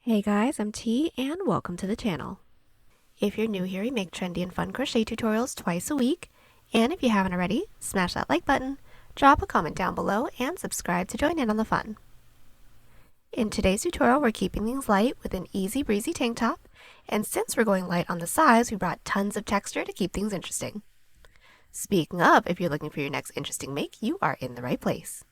Hey guys, I'm T and welcome to the channel. If you're new here, we make trendy and fun crochet tutorials twice a week. And if you haven't already, smash that like button, drop a comment down below, and subscribe to join in on the fun. In today's tutorial, we're keeping things light with an easy breezy tank top. And since we're going light on the sides, we brought tons of texture to keep things interesting. Speaking of, if you're looking for your next interesting make, you are in the right place.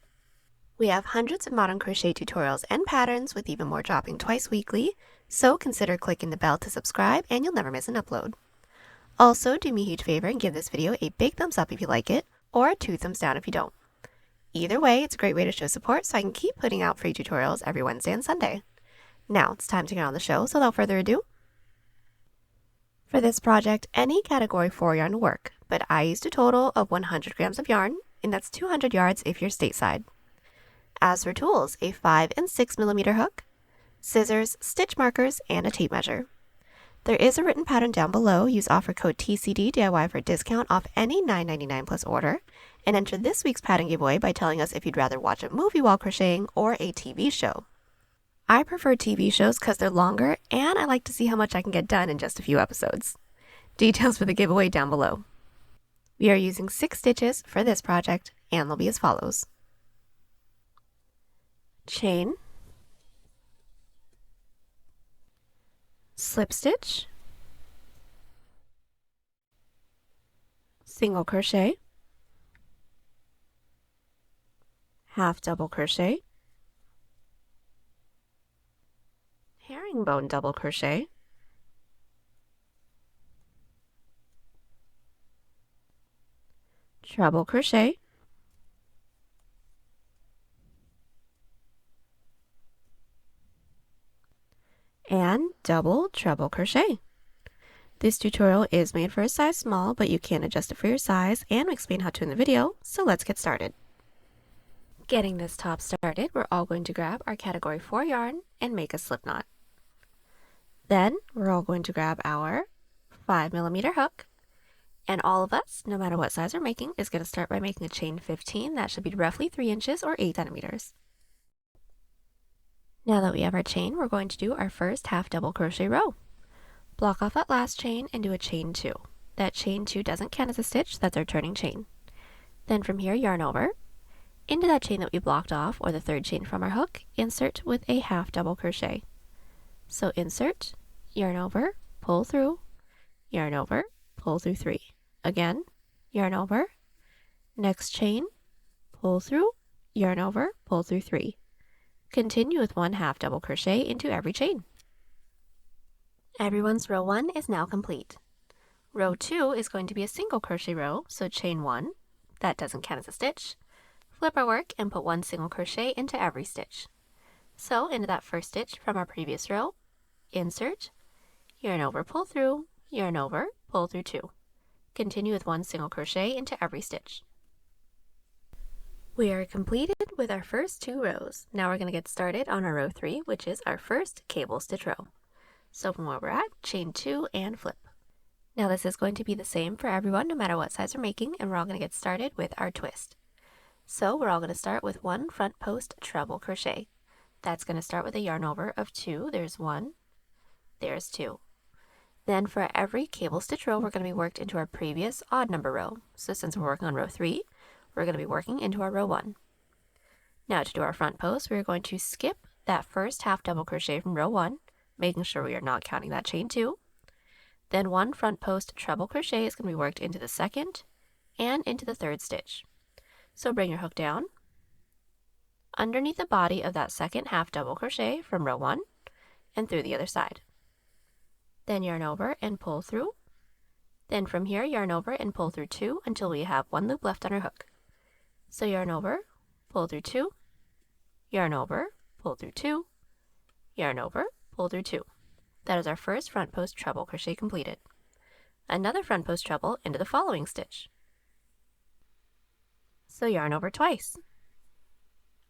We have hundreds of modern crochet tutorials and patterns with even more dropping twice weekly, so consider clicking the bell to subscribe and you'll never miss an upload. Also, do me a huge favor and give this video a big thumbs up if you like it, or 2 thumbs down if you don't. Either way, it's a great way to show support so I can keep putting out free tutorials every Wednesday and Sunday. Now, it's time to get on the show, so without further ado. For this project, any category 4 yarn will work, but I used a total of 100 grams of yarn, and that's 200 yards if you're stateside. As for tools, a 5 and 6 millimeter hook, scissors, stitch markers, and a tape measure. There is a written pattern down below. Use offer code TCDDIY for a discount off any $9.99 plus order, and enter this week's pattern giveaway by telling us if you'd rather watch a movie while crocheting or a TV show. I prefer TV shows because they're longer, and I like to see how much I can get done in just a few episodes. Details for the giveaway down below. We are using 6 stitches for this project, and they'll be as follows. Chain, slip stitch, single crochet, half double crochet, herringbone double crochet, treble crochet, and double treble crochet. This tutorial is made for a size small, but you can adjust it for your size, and we explain how to in the video, so let's get started. Getting this top started, we're all going to grab our category 4 yarn and make a slip knot. Then we're all going to grab our 5 millimeter hook, and all of us, no matter what size we're making, is going to start by making a chain 15. That should be roughly 3 inches or 8 centimeters. Now that we have our chain, we're going to do our first half double crochet row. Block off that last chain and do a chain 2. That chain 2 doesn't count as a stitch, that's our turning chain. Then from here, yarn over. Into that chain that we blocked off, or the third chain from our hook, insert with a half double crochet. So insert, yarn over, pull through, yarn over, pull through 3. Again, yarn over, next chain, pull through, yarn over, pull through 3. Continue with 1 half double crochet into every chain. Everyone's row 1 is now complete. Row 2 is going to be a single crochet row, so chain 1, that doesn't count as a stitch. Flip our work and put 1 single crochet into every stitch. So into that first stitch from our previous row, insert, yarn over, pull through, yarn over, pull through 2. Continue with 1 single crochet into every stitch. We are completed with our first 2 rows. Now we're going to get started on our row 3, which is our first cable stitch row. So from where we're at, chain 2 and flip. Now this is going to be the same for everyone, no matter what size we're making, and we're all going to get started with our twist. So we're all going to start with 1 front post treble crochet. That's going to start with a yarn over of 2. There's 1, there's 2. Then for every cable stitch row, we're going to be worked into our previous odd number row. So since we're working on row 3, we're going to be working into our row 1. Now to do our front post, we're going to skip that first half double crochet from row 1, making sure we are not counting that chain 2. Then 1 front post treble crochet is going to be worked into the second and into the third stitch. So bring your hook down underneath the body of that second half double crochet from row 1 and through the other side. Then yarn over and pull through. Then from here, yarn over and pull through 2 until we have 1 loop left on our hook. So yarn over, pull through 2, yarn over, pull through 2, yarn over, pull through 2. That is our first front post treble crochet completed. Another front post treble into the following stitch. So yarn over twice.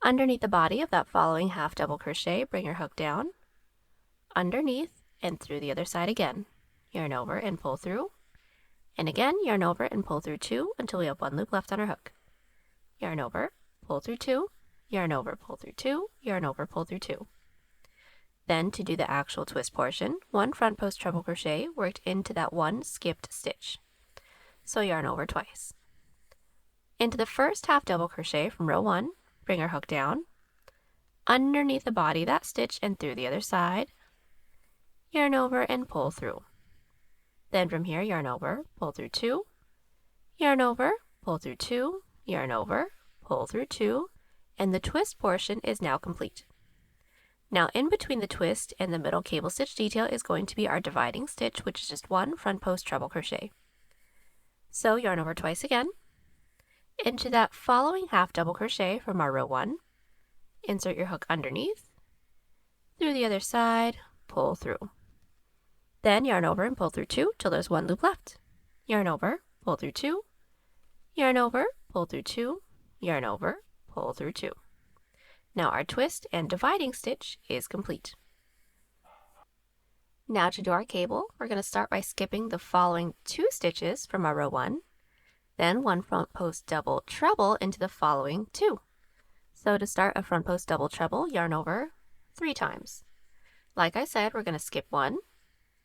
Underneath the body of that following half double crochet, bring your hook down, underneath and through the other side again. Yarn over and pull through, and again yarn over and pull through 2 until we have 1 loop left on our hook. Yarn over, pull through 2, yarn over, pull through 2, yarn over, pull through 2. Then to do the actual twist portion, 1 front post treble crochet worked into that 1 skipped stitch. So yarn over twice. Into the first half double crochet from row 1, bring our hook down, underneath the body of that stitch and through the other side, yarn over and pull through. Then from here, yarn over, pull through 2, yarn over, pull through 2, yarn over, pull through 2, and the twist portion is now complete. Now in between the twist and the middle cable stitch detail is going to be our dividing stitch, which is just 1 front post treble crochet. So yarn over twice again. Into that following half double crochet from our row 1, insert your hook underneath, through the other side, pull through. Then yarn over and pull through 2 till there's 1 loop left. Yarn over, pull through 2, yarn over, pull through 2, yarn over, pull through 2. Now our twist and dividing stitch is complete. Now to do our cable, we're going to start by skipping the following 2 stitches from our row 1, then 1 front post double treble into the following 2. So to start a front post double treble, yarn over 3 times. Like I said, we're going to skip 1,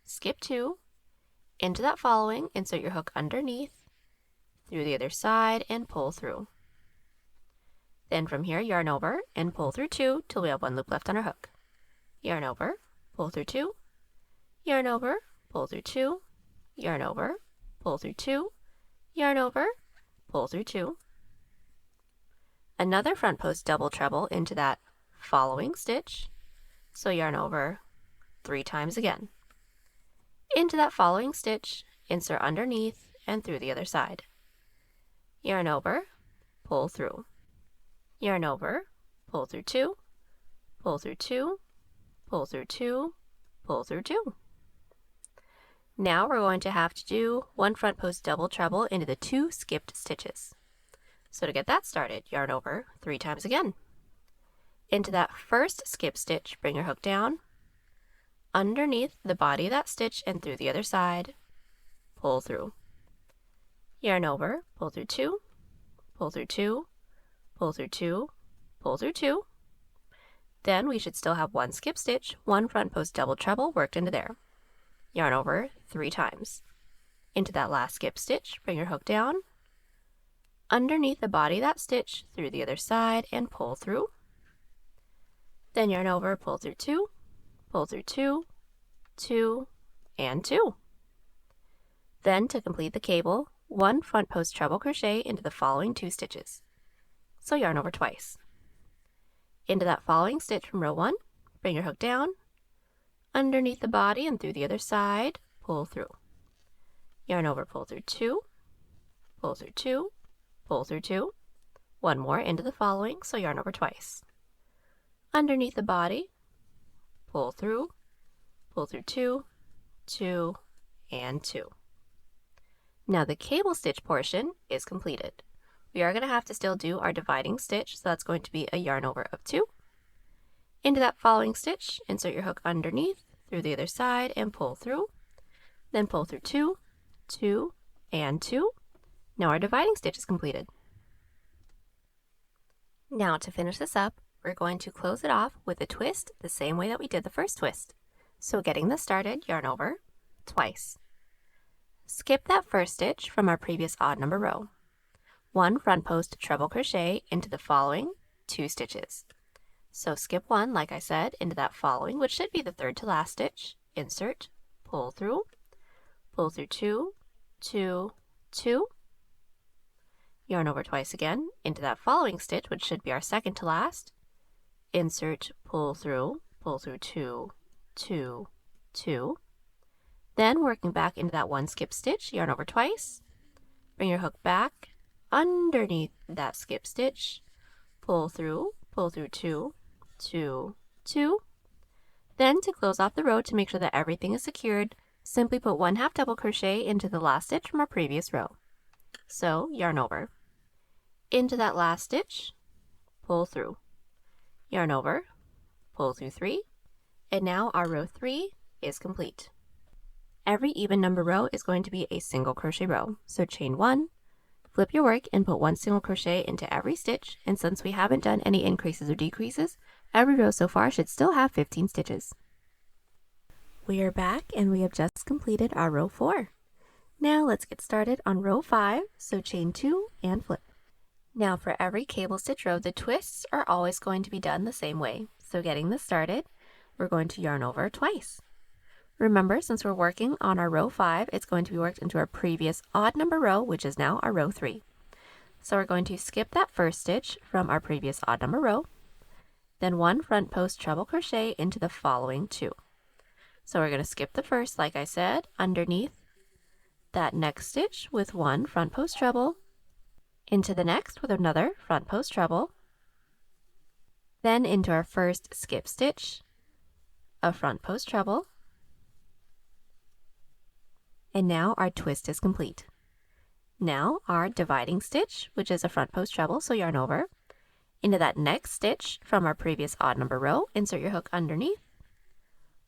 skip 2, into that following, insert your hook underneath, through the other side, and pull through. Then from here, yarn over and pull through 2 till we have 1 loop left on our hook. Yarn over, pull through 2, yarn over, pull through 2, yarn over, pull through 2, yarn over, pull through 2. Another front post double treble into that following stitch, so yarn over 3 times again. Into that following stitch, insert underneath and through the other side. Yarn over, pull through. Yarn over, pull through 2, pull through 2, pull through 2, pull through 2. Now we're going to have to do 1 front post double treble into the 2 skipped stitches. So to get that started, yarn over 3 times again. Into that first skip stitch, bring your hook down, underneath the body of that stitch and through the other side, pull through. Yarn over, pull through 2, pull through 2, pull through 2, pull through 2. Then we should still have 1 skip stitch, 1 front post double treble worked into there. Yarn over 3 times. Into that last skip stitch, bring your hook down, underneath the body of that stitch, through the other side, and pull through. Then yarn over, pull through 2, pull through 2, 2, and 2. Then to complete the cable, 1 front post treble crochet into the following 2 stitches. So yarn over twice. Into that following stitch from row 1, bring your hook down, underneath the body and through the other side, pull through. Yarn over, pull through 2, pull through 2, pull through 2. 1 more into the following, so yarn over twice. Underneath the body, pull through 2, 2, and 2. Now the cable stitch portion is completed. We are going to have to still do our dividing stitch, so that's going to be a yarn over of 2. Into that following stitch, insert your hook underneath, through the other side, and pull through. Then pull through 2, 2, and 2. Now our dividing stitch is completed. Now to finish this up, we're going to close it off with a twist the same way that we did the first twist. So getting this started, yarn over twice. Skip that first stitch from our previous odd number row. 1 front post treble crochet into the following 2 stitches. So skip 1, like I said, into that following, which should be the 3rd to last stitch. Insert, pull through 2, 2, 2. Yarn over twice again into that following stitch, which should be our 2nd to last. Insert, pull through 2, 2, 2. Then working back into that 1 skip stitch, yarn over twice. Bring your hook back underneath that skip stitch, pull through 2, 2, 2. Then to close off the row to make sure that everything is secured, simply put 1 half double crochet into the last stitch from our previous row. So yarn over. Into that last stitch, pull through. Yarn over, pull through 3, and now our row 3 is complete. Every even number row is going to be a single crochet row. So chain 1, flip your work and put 1 single crochet into every stitch, and since we haven't done any increases or decreases, every row so far should still have 15 stitches. We are back and we have just completed our row 4. Now let's get started on row 5, so chain 2 and flip. Now for every cable stitch row, the twists are always going to be done the same way. So getting this started, we're going to yarn over twice. Remember, since we're working on our row 5, it's going to be worked into our previous odd number row, which is now our row 3. So we're going to skip that first stitch from our previous odd number row, then 1 front post treble crochet into the following 2. So we're going to skip the first, like I said, underneath that next stitch with 1 front post treble, into the next with another front post treble, then into our first skip stitch, a front post treble, and now our twist is complete. Now our dividing stitch, which is a front post treble, so yarn over, into that next stitch from our previous odd number row, insert your hook underneath,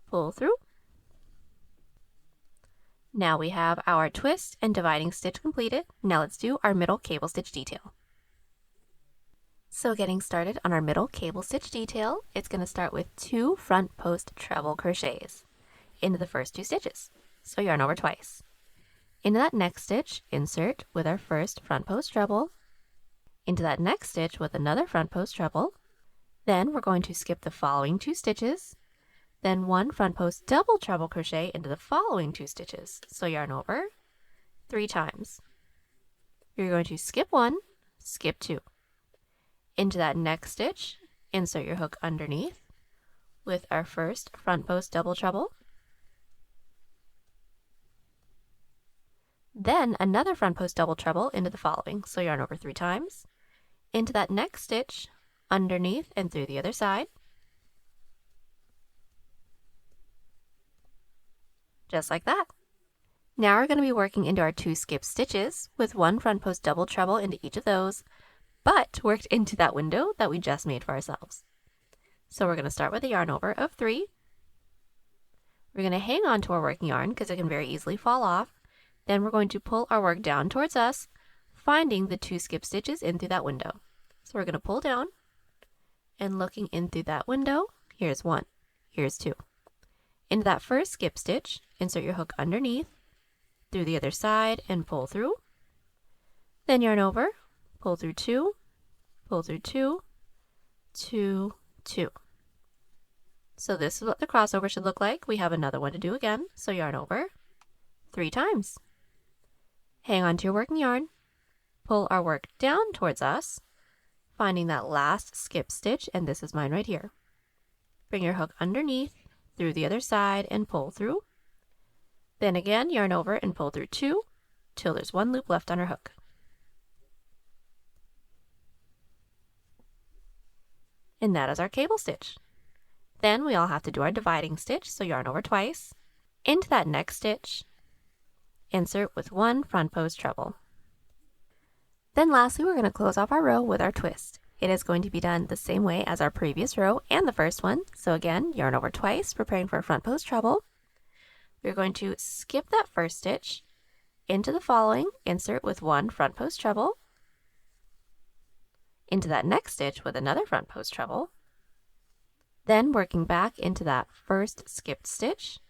pull through. Now we have our twist and dividing stitch completed. Now let's do our middle cable stitch detail. So getting started on our middle cable stitch detail, it's going to start with 2 front post treble crochets into the first 2 stitches. So yarn over twice. Into that next stitch, insert with our first front post treble, into that next stitch with another front post treble. Then we're going to skip the following 2 stitches, then 1 front post double treble crochet into the following 2 stitches. So yarn over 3 times. You're going to skip 1, skip 2. Into that next stitch, insert your hook underneath with our first front post double treble, then another front post double treble into the following. So yarn over 3 times. Into that next stitch, underneath and through the other side. Just like that. Now we're going to be working into our 2 skip stitches with 1 front post double treble into each of those, but worked into that window that we just made for ourselves. So we're going to start with a yarn over of 3. We're going to hang on to our working yarn because it can very easily fall off. Then we're going to pull our work down towards us, finding the 2 skip stitches in through that window. So we're going to pull down, and looking in through that window, here's 1, here's 2. Into that first skip stitch, insert your hook underneath, through the other side, and pull through. Then yarn over, pull through 2, pull through 2, 2, 2. So this is what the crossover should look like. We have another one to do again, so yarn over 3 times. Hang on to your working yarn, pull our work down towards us, finding that last skip stitch, and this is mine right here. Bring your hook underneath, through the other side, and pull through. Then again, yarn over and pull through 2 till there's 1 loop left on our hook. And that is our cable stitch. Then we all have to do our dividing stitch, so yarn over twice. Into that next stitch, insert with 1 front post treble. Then lastly, we're going to close off our row with our twist. It is going to be done the same way as our previous row and the first one. So again, yarn over twice, preparing for a front post treble. We're going to skip that first stitch, into the following, insert with 1 front post treble, into that next stitch with another front post treble, then working back into that first skipped stitch,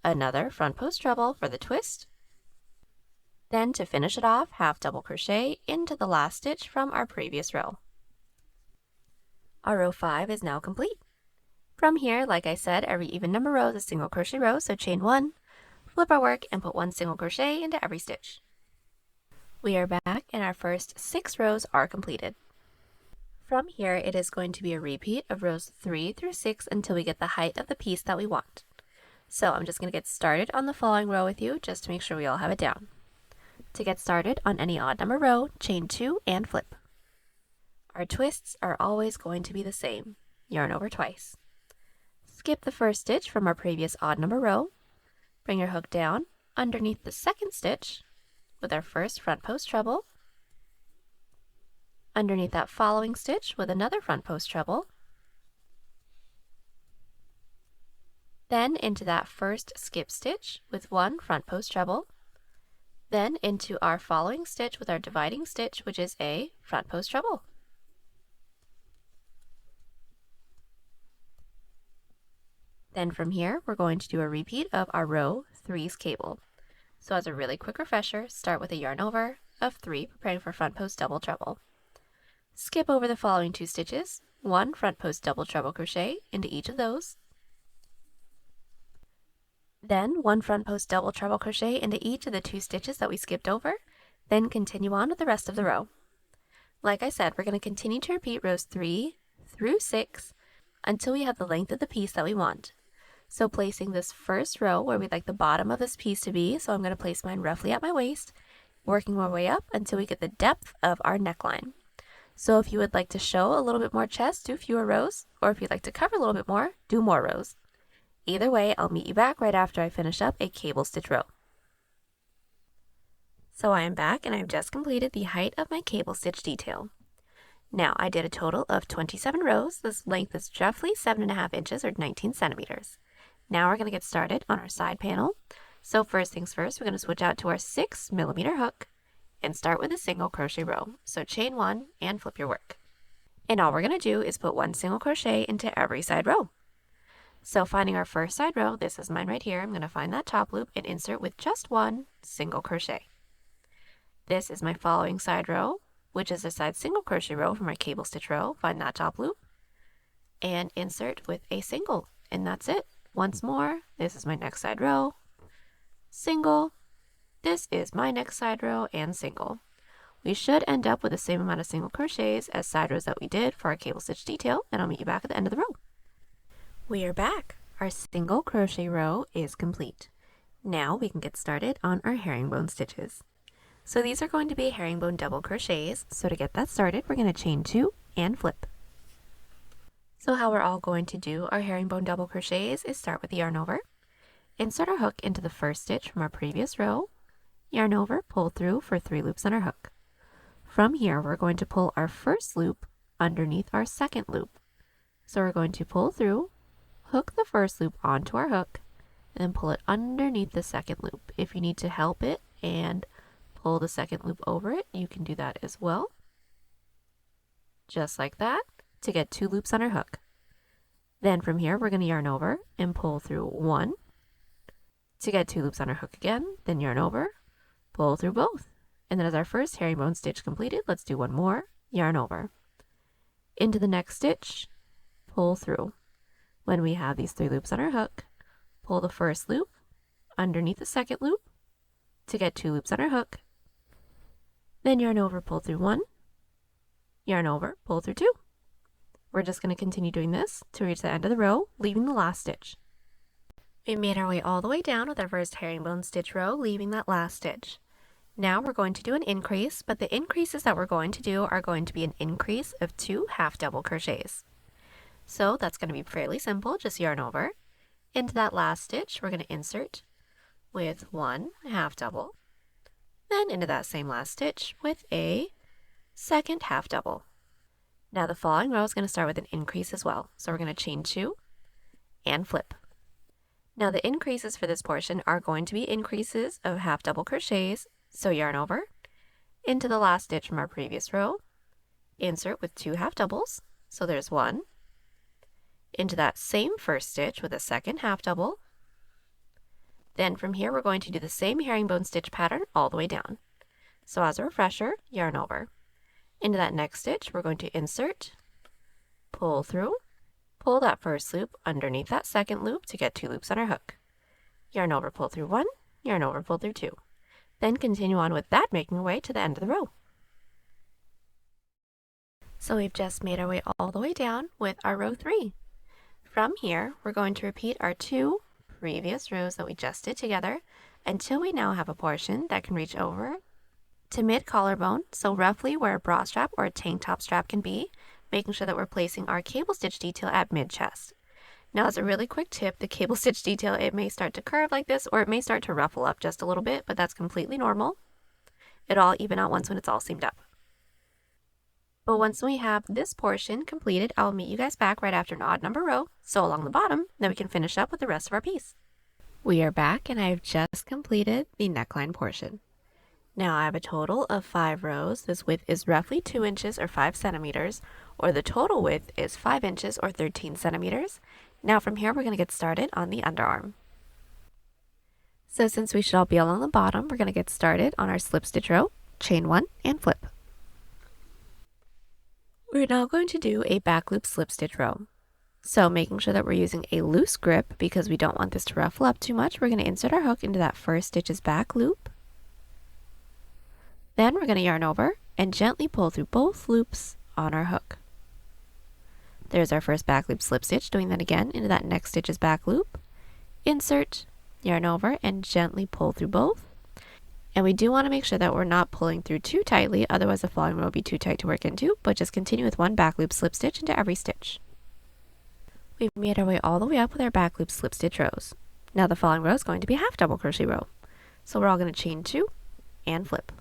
another front post treble for the twist. Then to finish it off, half double crochet into the last stitch from our previous row. Our row 5 is now complete. From here, like I said, every even number row is a single crochet row, so chain 1, flip our work, and put 1 single crochet into every stitch. We are back and our first 6 rows are completed. From here, it is going to be a repeat of rows 3 through 6 until we get the height of the piece that we want. So I'm just going to get started on the following row with you just to make sure we all have it down. To get started on any odd number row, chain 2 and flip. Our twists are always going to be the same. Yarn over twice. Skip the first stitch from our previous odd number row. Bring your hook down underneath the second stitch with our first front post treble. Underneath that following stitch with another front post treble. Then into that first skip stitch with 1 front post treble. Then into our following stitch with our dividing stitch, which is a front post treble. Then from here, we're going to do a repeat of our row 3's cable. So as a really quick refresher, start with a yarn over of 3, preparing for front post double treble. Skip over the following 2 stitches, 1 front post double treble crochet into each of those, then 1 front post double treble crochet into each of the 2 stitches that we skipped over, then continue on with the rest of the row. Like I said, we're going to continue to repeat rows 3 through 6 until we have the length of the piece that we want. So placing this first row where we'd like the bottom of this piece to be, so I'm going to place mine roughly at my waist, working my way up until we get the depth of our neckline. So if you would like to show a little bit more chest, do fewer rows, or if you'd like to cover a little bit more, do more rows. Either way, I'll meet you back right after I finish up a cable stitch row. So I am back and I've just completed the height of my cable stitch detail. Now I did a total of 27 rows. This length is roughly 7.5 inches or 19 centimeters. Now we're going to get started on our side panel. So first things first, we're going to switch out to our 6mm hook and start with a single crochet row. So chain 1 and flip your work. And all we're going to do is put 1 single crochet into every side row. So finding our first side row, this is mine right here, I'm going to find that top loop and insert with just 1 single crochet. This is my following side row, which is a side single crochet row from our cable stitch row. Find that top loop and insert with a single, and that's it. Once more, this is my next side row, single, this is my next side row, and single. We should end up with the same amount of single crochets as side rows that we did for our cable stitch detail, and I'll meet you back at the end of the row. We are back. Our single crochet row is complete. Now we can get started on our herringbone stitches. So these are going to be herringbone double crochets, so to get that started, we're going to chain 2 and flip. So how we're all going to do our herringbone double crochets is start with the yarn over, insert our hook into the first stitch from our previous row, yarn over, pull through for 3 loops on our hook. From here, we're going to pull our first loop underneath our second loop. So we're going to pull through, hook the first loop onto our hook, and then pull it underneath the second loop. If you need to help it and pull the second loop over it, you can do that as well. Just like that, to get 2 loops on our hook. Then from here, we're going to yarn over and pull through 1 to get 2 loops on our hook again, then yarn over, pull through both. And then as our first herringbone stitch completed, let's do 1 more, yarn over. Into the next stitch, pull through. When we have these 3 loops on our hook, pull the first loop underneath the second loop to get 2 loops on our hook, then yarn over, pull through 1, yarn over, pull through 2. We're just going to continue doing this to reach the end of the row, leaving the last stitch. We made our way all the way down with our first herringbone stitch row, leaving that last stitch. Now we're going to do an increase, but the increases that we're going to do are going to be an increase of 2 half double crochets. So that's going to be fairly simple, just yarn over. Into that last stitch, we're going to insert with 1 half double, then into that same last stitch with a second half double. Now the following row is going to start with an increase as well. So we're going to chain 2 and flip. Now the increases for this portion are going to be increases of half double crochets. So yarn over, into the last stitch from our previous row, insert with 2 half doubles. So there's 1. Into that same first stitch with a second half double. Then from here we're going to do the same herringbone stitch pattern all the way down. So as a refresher, yarn over. Into that next stitch, we're going to insert, pull through, pull that first loop underneath that second loop to get 2 loops on our hook. Yarn over, pull through 1, yarn over, pull through 2. Then continue on with that, making our way to the end of the row. So we've just made our way all the way down with our row 3. From here, we're going to repeat our 2 previous rows that we just did together until we now have a portion that can reach over to mid collarbone, so roughly where a bra strap or a tank top strap can be, making sure that we're placing our cable stitch detail at mid chest. Now as a really quick tip, the cable stitch detail, it may start to curve like this or it may start to ruffle up just a little bit, but that's completely normal. It'll all even out once when it's all seamed up. But once we have this portion completed, I'll meet you guys back right after an odd number row, so along the bottom, then we can finish up with the rest of our piece. We are back and I've just completed the neckline portion. Now I have a total of 5 rows. This width is roughly 2 inches or 5 centimeters, or the total width is 5 inches or 13 centimeters. Now from here, we're going to get started on the underarm. So since we should all be along the bottom, we're going to get started on our slip stitch row, chain 1 and flip. We're now going to do a back loop slip stitch row. So making sure that we're using a loose grip because we don't want this to ruffle up too much, we're going to insert our hook into that first stitch's back loop. Then we're going to yarn over and gently pull through both loops on our hook. There's our first back loop slip stitch, doing that again into that next stitch's back loop. Insert, yarn over, and gently pull through both. And we do want to make sure that we're not pulling through too tightly, otherwise the following row will be too tight to work into, but just continue with one back loop slip stitch into every stitch. We've made our way all the way up with our back loop slip stitch rows. Now the following row is going to be a half double crochet row. So we're all going to chain 2 and flip.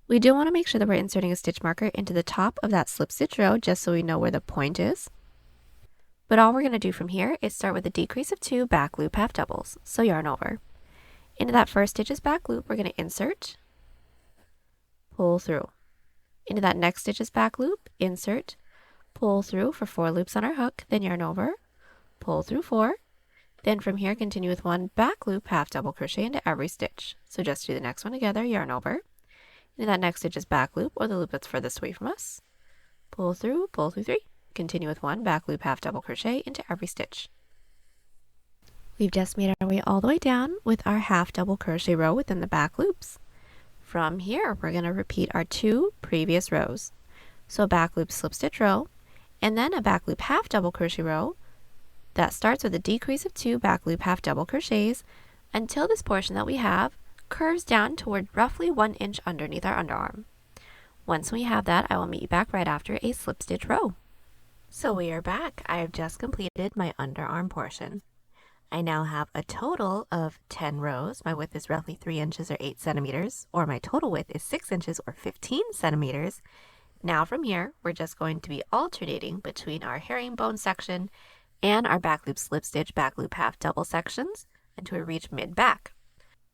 We do want to make sure that we're inserting a stitch marker into the top of that slip stitch row just so we know where the point is. But all we're going to do from here is start with a decrease of 2 back loop half doubles. So yarn over. Into that first stitch's back loop, we're going to insert, pull through. Into that next stitch's back loop, insert, pull through for 4 loops on our hook, then yarn over, pull through 4. Then from here, continue with 1 back loop half double crochet into every stitch. So just do the next one together, yarn over. Into that next stitch's back loop, or the loop that's furthest away from us. Pull through 3. Continue with 1 back loop half double crochet into every stitch. We've just made our way all the way down with our half double crochet row within the back loops. From here, we're going to repeat our 2 previous rows. So a back loop slip stitch row, and then a back loop half double crochet row that starts with a decrease of 2 back loop half double crochets until this portion that we have curves down toward roughly 1 inch underneath our underarm. Once we have that, I will meet you back right after a slip stitch row. So we are back. I have just completed my underarm portion. I now have a total of 10 rows. My width is roughly 3 inches or 8 centimeters, or my total width is 6 inches or 15 centimeters. Now from here, we're just going to be alternating between our herringbone section and our back loop slip stitch back loop half double sections until we reach mid back.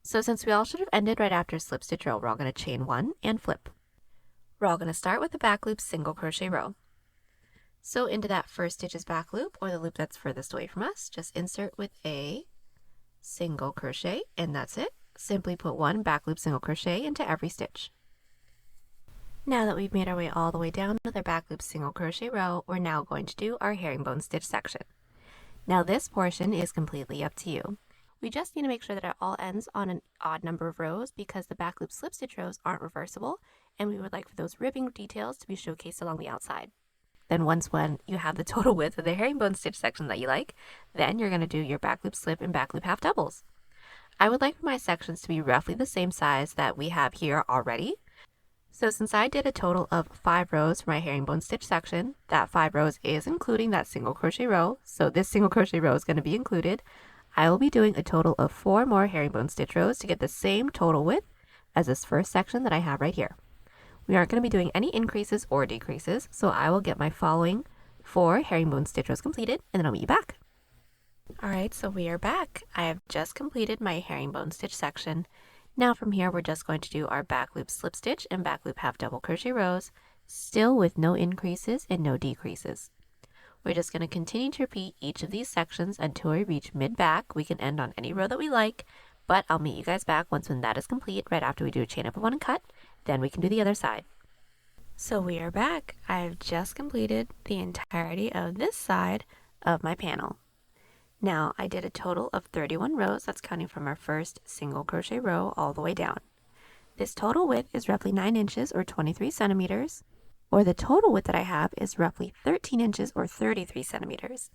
So since we all should have ended right after slip stitch row, we're all going to chain 1 and flip. We're all going to start with the back loop single crochet row. So into that first stitch's back loop, or the loop that's furthest away from us, just insert with a single crochet, and that's it. Simply put 1 back loop single crochet into every stitch. Now that we've made our way all the way down with our back loop single crochet row, we're now going to do our herringbone stitch section. Now this portion is completely up to you. We just need to make sure that it all ends on an odd number of rows because the back loop slip stitch rows aren't reversible, and we would like for those ribbing details to be showcased along the outside. Then once when you have the total width of the herringbone stitch section that you like, then you're going to do your back loop slip and back loop half doubles. I would like for my sections to be roughly the same size that we have here already. So since I did a total of 5 rows for my herringbone stitch section, that 5 rows is including that single crochet row, so this single crochet row is going to be included. I will be doing a total of 4 more herringbone stitch rows to get the same total width as this first section that I have right here. We aren't going to be doing any increases or decreases, so I will get my following 4 herringbone stitch rows completed, and then I'll meet you back. Alright, so we are back. I have just completed my herringbone stitch section. Now from here, we're just going to do our back loop slip stitch and back loop half double crochet rows, still with no increases and no decreases. We're just going to continue to repeat each of these sections until we reach mid-back. We can end on any row that we like, but I'll meet you guys back once when that is complete, right after we do a chain up of 1 and cut. Then we can do the other side. So we are back. I've just completed the entirety of this side of my panel. Now I did a total of 31 rows, that's counting from our first single crochet row all the way down. This total width is roughly 9 inches or 23 centimeters. Or the total width that I have is roughly 13 inches or 33 centimeters.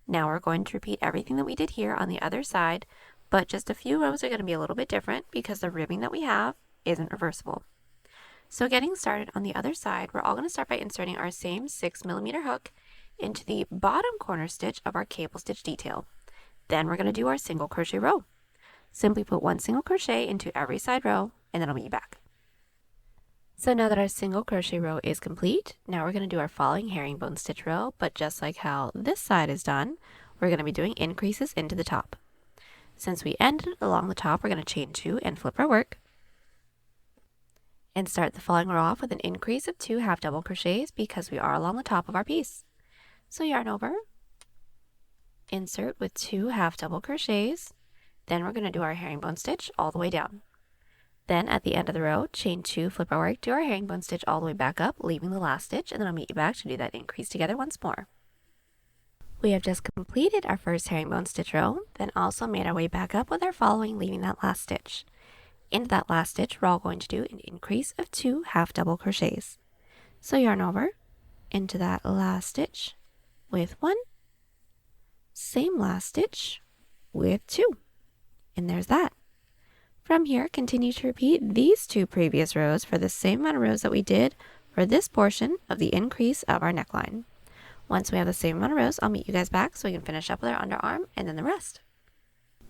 Now we're going to repeat everything that we did here on the other side, but just a few rows are going to be a little bit different because the ribbing that we have isn't reversible. So getting started on the other side, we're all going to start by inserting our same 6mm hook into the bottom corner stitch of our cable stitch detail. Then we're going to do our single crochet row. Simply put 1 single crochet into every side row, and then I'll meet you back. So now that our single crochet row is complete, now we're going to do our following herringbone stitch row, but just like how this side is done, we're going to be doing increases into the top. Since we ended along the top, we're going to chain 2 and flip our work, and start the following row off with an increase of 2 half double crochets because we are along the top of our piece. So yarn over, insert with 2 half double crochets. Then we're going to do our herringbone stitch all the way down. Then at the end of the row, chain 2, flip our work, do our herringbone stitch all the way back up, leaving the last stitch, and then I'll meet you back to do that increase together once more. We have just completed our first herringbone stitch row, then also made our way back up with our following, leaving that last stitch. Into that last stitch, we're all going to do an increase of 2 half double crochets. So yarn over into that last stitch with 1, same last stitch with 2, and there's that. From here, continue to repeat these 2 previous rows for the same amount of rows that we did for this portion of the increase of our neckline. Once we have the same amount of rows, I'll meet you guys back so we can finish up with our underarm and then the rest.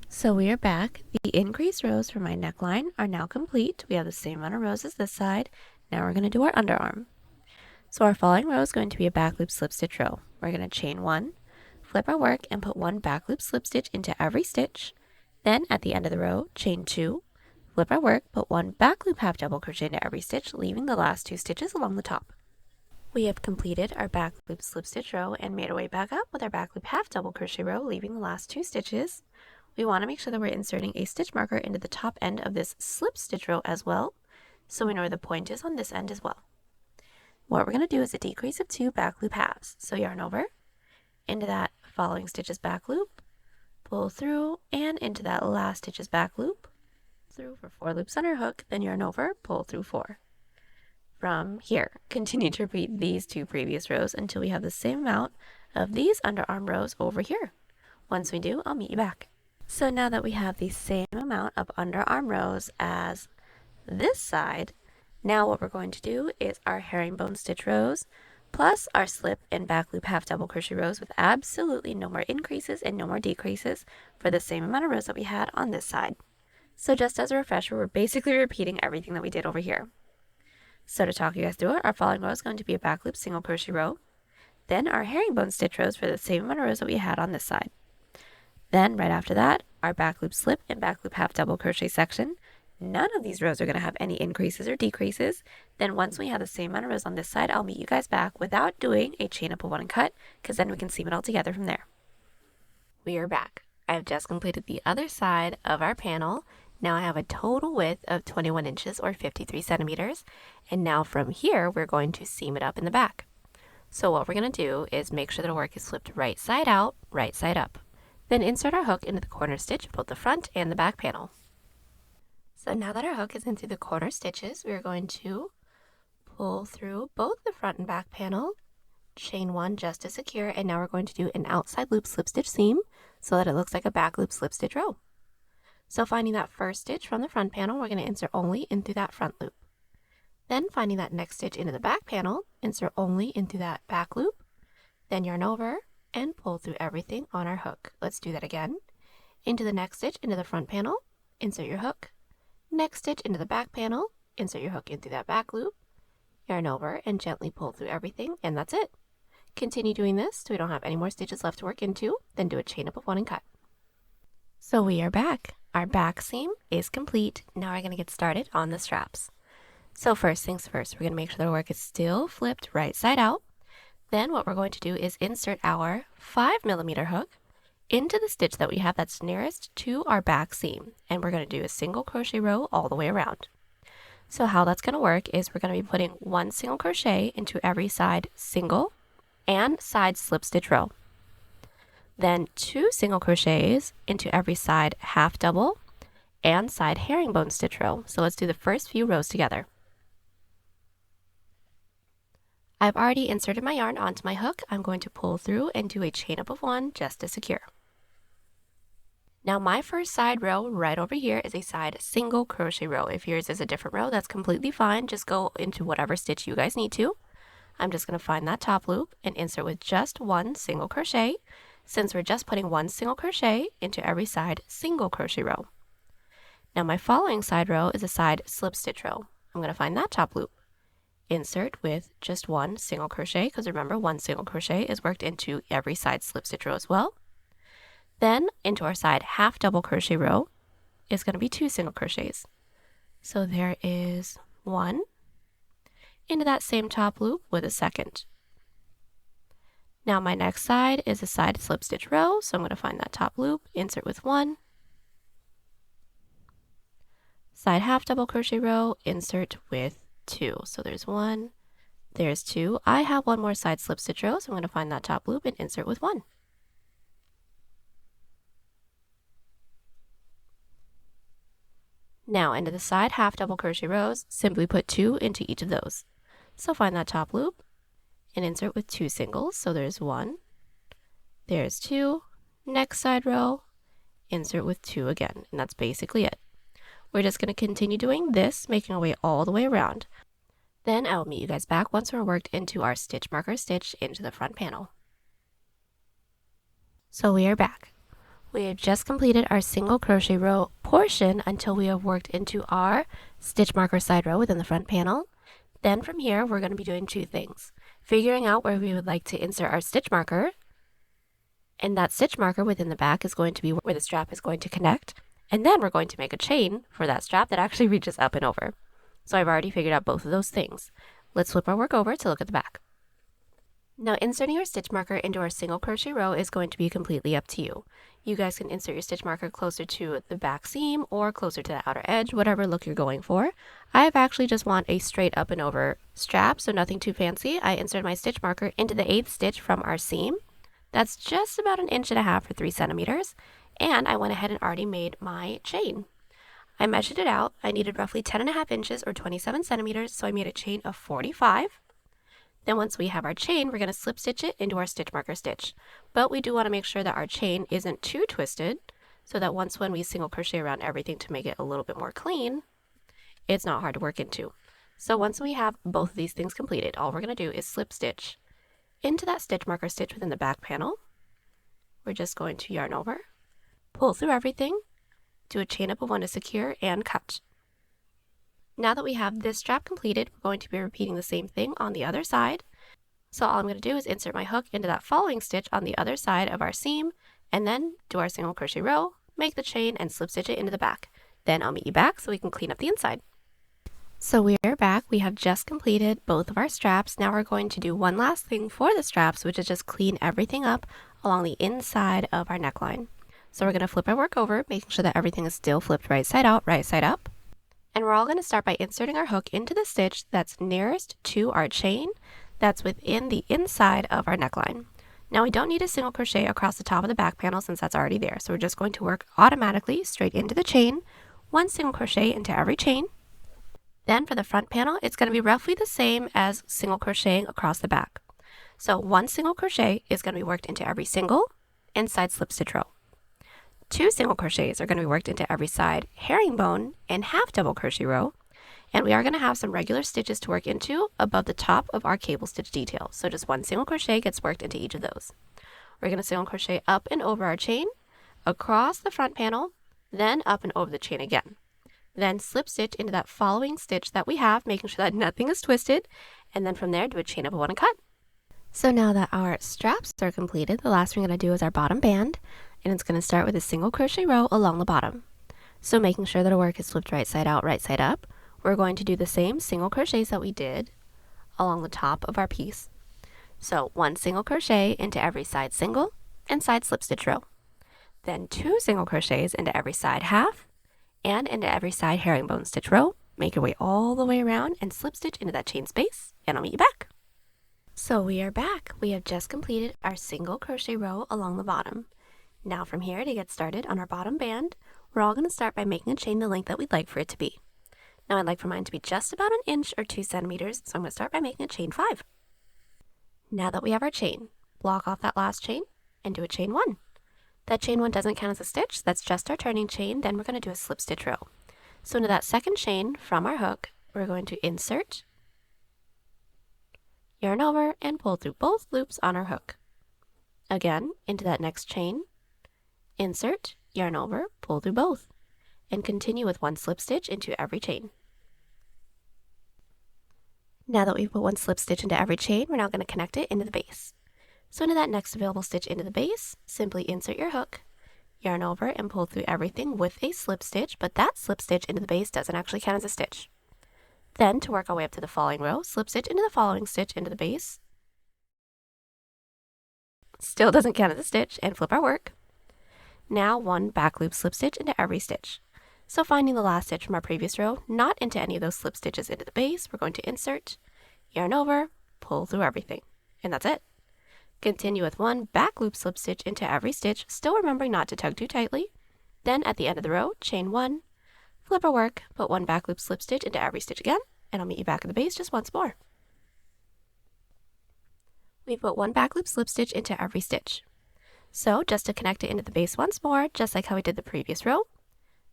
So we are back. The increased rows for my neckline are now complete. We have the same amount of rows as this side. Now we're going to do our underarm. So our following row is going to be a back loop slip stitch row. We're going to chain 1, flip our work, and put 1 back loop slip stitch into every stitch. Then at the end of the row, chain 2, flip our work, put 1 back loop half double crochet into every stitch, leaving the last 2 stitches along the top. We have completed our back loop slip stitch row and made our way back up with our back loop half double crochet row, leaving the last 2 stitches. We want to make sure that we're inserting a stitch marker into the top end of this slip stitch row as well, so we know where the point is on this end as well. What we're going to do is a decrease of 2 back loop halves. So yarn over into that following stitch's back loop, pull through, and into that last stitch's back loop, through for 4 loops on our hook, then yarn over, pull through 4. From here, continue to repeat these 2 previous rows until we have the same amount of these underarm rows over here. Once we do, I'll meet you back. So now that we have the same amount of underarm rows as this side, now what we're going to do is our herringbone stitch rows plus our slip and back loop half double crochet rows with absolutely no more increases and no more decreases for the same amount of rows that we had on this side. So just as a refresher, we're basically repeating everything that we did over here. So to talk you guys through it, our following row is going to be a back loop single crochet row, then our herringbone stitch rows for the same amount of rows that we had on this side. Then right after that, our back loop slip and back loop half double crochet section. None of these rows are going to have any increases or decreases. Then once we have the same amount of rows on this side, I'll meet you guys back without doing a chain up of 1 and cut, because then we can seam it all together from there. We are back. I've just completed the other side of our panel. Now I have a total width of 21 inches or 53 centimeters. And now from here, we're going to seam it up in the back. So what we're going to do is make sure that our work is flipped right side out, right side up. Then insert our hook into the corner stitch of both the front and the back panel. So now that our hook is in through the corner stitches, we are going to pull through both the front and back panel, chain 1 just to secure, and now we're going to do an outside loop slip stitch seam so that it looks like a back loop slip stitch row. So finding that first stitch from the front panel, we're going to insert only in through that front loop. Then finding that next stitch into the back panel, insert only into that back loop, then yarn over and pull through everything on our hook. Let's do that again. Into the next stitch into the front panel, insert your hook. Next stitch into the back panel, insert your hook into that back loop, yarn over and gently pull through everything, and that's it. Continue doing this so we don't have any more stitches left to work into, then do a chain up of 1 and cut. So we are back. Our back seam is complete. Now we're going to get started on the straps. So first things first, we're going to make sure that our work is still flipped right side out. Then what we're going to do is insert our 5mm hook into the stitch that we have that's nearest to our back seam. And we're going to do a single crochet row all the way around. So how that's going to work is we're going to be putting 1 single crochet into every side single and side slip stitch row. Then 2 single crochets into every side half double and side herringbone stitch row. So let's do the first few rows together. I've already inserted my yarn onto my hook. I'm going to pull through and do a chain up of 1 just to secure. Now my first side row right over here is a side single crochet row. If yours is a different row, that's completely fine. Just go into whatever stitch you guys need to. I'm just going to find that top loop and insert with just 1 single crochet, since we're just putting 1 single crochet into every side single crochet row. Now my following side row is a side slip stitch row. I'm going to find that top loop. Insert with just 1 single crochet, because remember 1 single crochet is worked into every side slip stitch row as well. Then into our side half double crochet row is going to be 2 single crochets. So there is 1 into that same top loop with a second. Now my next side is a side slip stitch row, so I'm going to find that top loop, insert with 1, side half double crochet row, insert with 2. So there's 1, there's 2. I have one more side slip stitch row, so I'm going to find that top loop and insert with 1. Now into the side half double crochet rows, simply put 2 into each of those. So find that top loop and insert with 2 singles. So there's 1, there's 2, next side row, insert with 2 again, and that's basically it. We're just going to continue doing this, making our way all the way around. Then I will meet you guys back once we're worked into our stitch marker stitch into the front panel. So we are back. We have just completed our single crochet row portion until we have worked into our stitch marker side row within the front panel. Then from here, we're going to be doing 2 things. Figuring out where we would like to insert our stitch marker, and that stitch marker within the back is going to be where the strap is going to connect, and then we're going to make a chain for that strap that actually reaches up and over. So I've already figured out both of those things. Let's flip our work over to look at the back. Now inserting your stitch marker into our single crochet row is going to be completely up to you. You guys can insert your stitch marker closer to the back seam or closer to the outer edge, whatever look you're going for. I actually just want a straight up and over strap, so nothing too fancy. I inserted my stitch marker into the 8th stitch from our seam. That's just about 1.5 inches or 3 centimeters. And I went ahead and already made my chain. I measured it out. I needed roughly 10.5 inches or 27 centimeters, so I made a chain of 45. Then once we have our chain, we're going to slip stitch it into our stitch marker stitch. But we do want to make sure that our chain isn't too twisted, so that when we single crochet around everything to make it a little bit more clean, it's not hard to work into. So once we have both of these things completed, all we're going to do is slip stitch into that stitch marker stitch within the back panel. We're just going to yarn over, pull through everything, do a chain up of 1 to secure, and cut. Now that we have this strap completed, we're going to be repeating the same thing on the other side. So all I'm going to do is insert my hook into that following stitch on the other side of our seam, and then do our single crochet row, make the chain, and slip stitch it into the back. Then I'll meet you back so we can clean up the inside. So we are back. We have just completed both of our straps. Now we're going to do one last thing for the straps, which is just clean everything up along the inside of our neckline. So we're going to flip our work over, making sure that everything is still flipped right side out, right side up. And we're all going to start by inserting our hook into the stitch that's nearest to our chain that's within the inside of our neckline. Now we don't need a single crochet across the top of the back panel since that's already there. So we're just going to work automatically straight into the chain, 1 single crochet into every chain. Then for the front panel, it's going to be roughly the same as single crocheting across the back. So 1 single crochet is going to be worked into every single and side slip stitch row. 2 single crochets are going to be worked into every side herringbone and half double crochet row, and we are going to have some regular stitches to work into above the top of our cable stitch detail. So just 1 single crochet gets worked into each of those. We're going to single crochet up and over our chain, across the front panel, then up and over the chain again. Then slip stitch into that following stitch that we have, making sure that nothing is twisted, and then from there do a chain up of 1 and cut. So now that our straps are completed, the last thing we're going to do is our bottom band, and it's going to start with a single crochet row along the bottom. So making sure that our work is flipped right side out, right side up, we're going to do the same single crochets that we did along the top of our piece. So 1 single crochet into every side single and side slip stitch row. Then 2 single crochets into every side half and into every side herringbone stitch row. Make your way all the way around and slip stitch into that chain space, and I'll meet you back. So we are back. We have just completed our single crochet row along the bottom. Now from here, to get started on our bottom band, we're all going to start by making a chain the length that we'd like for it to be. Now I'd like for mine to be just about 1 inch or 2 centimeters, so I'm going to start by making a chain 5. Now that we have our chain, block off that last chain and do a chain 1. That chain 1 doesn't count as a stitch, that's just our turning chain. Then we're going to do a slip stitch row. So into that second chain from our hook, we're going to insert, yarn over, and pull through both loops on our hook. Again, into that next chain, insert, yarn over, pull through both, and continue with 1 slip stitch into every chain. Now that we've put 1 slip stitch into every chain, we're now going to connect it into the base. So into that next available stitch into the base, simply insert your hook, yarn over, and pull through everything with a slip stitch, but that slip stitch into the base doesn't actually count as a stitch. Then to work our way up to the following row, slip stitch into the following stitch into the base, still doesn't count as a stitch, and flip our work. Now 1 back loop slip stitch into every stitch. So finding the last stitch from our previous row, not into any of those slip stitches into the base, we're going to insert, yarn over, pull through everything, and that's it. Continue with 1 back loop slip stitch into every stitch, still remembering not to tug too tightly. Then at the end of the row, chain 1, flip our work, put 1 back loop slip stitch into every stitch again, and I'll meet you back at the base just once more. We put 1 back loop slip stitch into every stitch. So just to connect it into the base once more, just like how we did the previous row,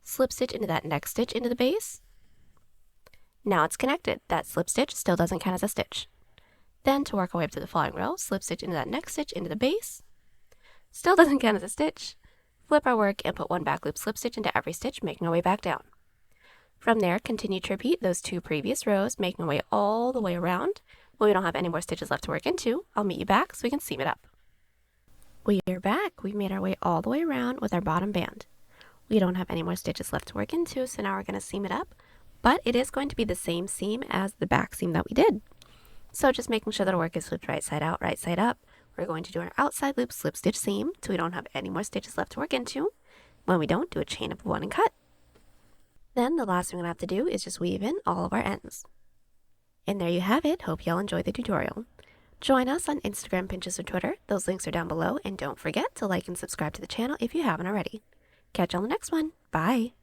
slip stitch into that next stitch into the base. Now it's connected. That slip stitch still doesn't count as a stitch. Then to work our way up to the following row, slip stitch into that next stitch into the base. Still doesn't count as a stitch. Flip our work and put 1 back loop slip stitch into every stitch, making our way back down. From there, continue to repeat those 2 previous rows, making our way all the way around. When we don't have any more stitches left to work into, I'll meet you back so we can seam it up. We are back. We've made our way all the way around with our bottom band. We don't have any more stitches left to work into, so now we're going to seam it up, but it is going to be the same seam as the back seam that we did. So just making sure that our work is flipped right side out, right side up. We're going to do our outside loop slip stitch seam so we don't have any more stitches left to work into. When we don't, do a chain of 1 and cut. Then the last thing we're going to have to do is just weave in all of our ends. And there you have it. Hope y'all enjoyed the tutorial. Join us on Instagram, Pinterest, or Twitter. Those links are down below. And don't forget to like and subscribe to the channel if you haven't already. Catch you on the next one. Bye!